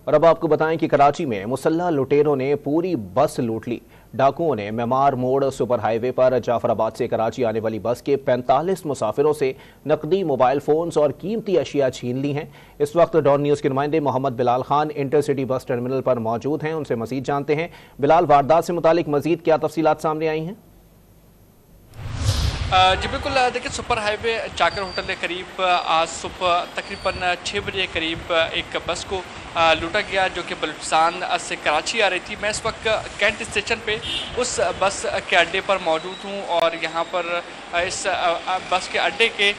और अब आपको बताएं कि कराची में मुसल्लह लुटेरों ने पूरी बस लूट ली। डाकुओं ने मेमार मोड़ सुपर हाईवे पर जाफराबाद से कराची आने वाली बस के 45 मुसाफिरों से नकदी, मोबाइल फोन्स और कीमती अशिया छीन ली हैं। इस वक्त डॉन न्यूज़ के नुमाइंदे Mohammad Bilal Khan intercity bus terminal पर मौजूद हैं, उनसे मजीद जानते हैं। बिलाल, वारदात से मुतालिक मजीद क्या तफसीलात सामने आई हैं? जी बिल्कुल, देखिए सुपर हाईवे चाकर होटल के करीब आज सुबह तकरीबन 6 बजे के करीब एक बस को लूटा गया जो कि बलूचिस्तान से कराची आ रही थी। मैं इस वक्त कैंट स्टेशन पे उस बस के अड्डे पर मौजूद हूँ और यहाँ पर इस बस के अड्डे के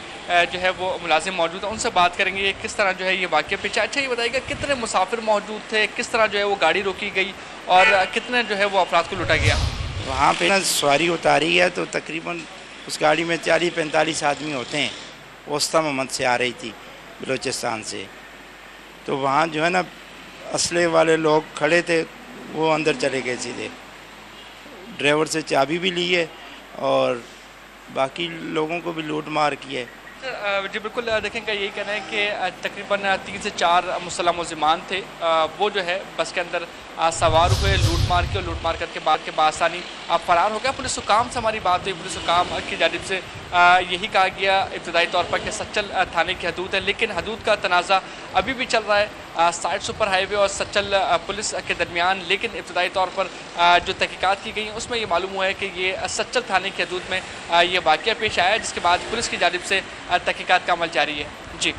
जो है वो मुलाजिम मौजूद हैं, उनसे बात करेंगे किस तरह जो है ये वाक़या पेश आया। अच्छा ये बताइएगा कितने मुसाफिर मौजूद थे, किस तरह जो है वो गाड़ी रोकी गई और कितने जो है वो अफराद को लूटा गया? वहाँ पे ना सवारी उतारी है तो तकरीबन उस गाड़ी में 40-45 आदमी होते हैं। वस्ता मोहम्मद से आ रही थी बलूचिस्तान से, तो वहाँ जो है ना असले वाले लोग खड़े थे, वो अंदर चले गए सीधे। ड्राइवर से चाबी भी ली है और बाकी लोगों को भी लूट मार की है। जी बिल्कुल, देखेंगे यही कहना है कि तकरीबन 3 से 4 मुसल्लह मुलज़िमान थे, वो जो है बस के अंदर सवार हुए, लूट मार के और लूट मार करके बाद के बासानी फ़रार हो गया। पुलिस हुकाम से हमारी बात हुई, पुलिस हुकाम की जानिब से यही कहा गया इब्तदाई तौर पर कि सच्चल थाने की हदूद है, लेकिन हदूद का तनाज़ा अभी भी चल रहा है साइड सुपर हाईवे और सच्चल पुलिस के दरमियान। लेकिन इब्तदाई तौर पर जो तहकीकात की गई उसमें ये मालूम हुआ है कि ये सच्चल थाने की हदूद में ये वाक़या पेश आया है, जिसके बाद पुलिस की जानिब से तहकीकात का अमल जारी है। जी।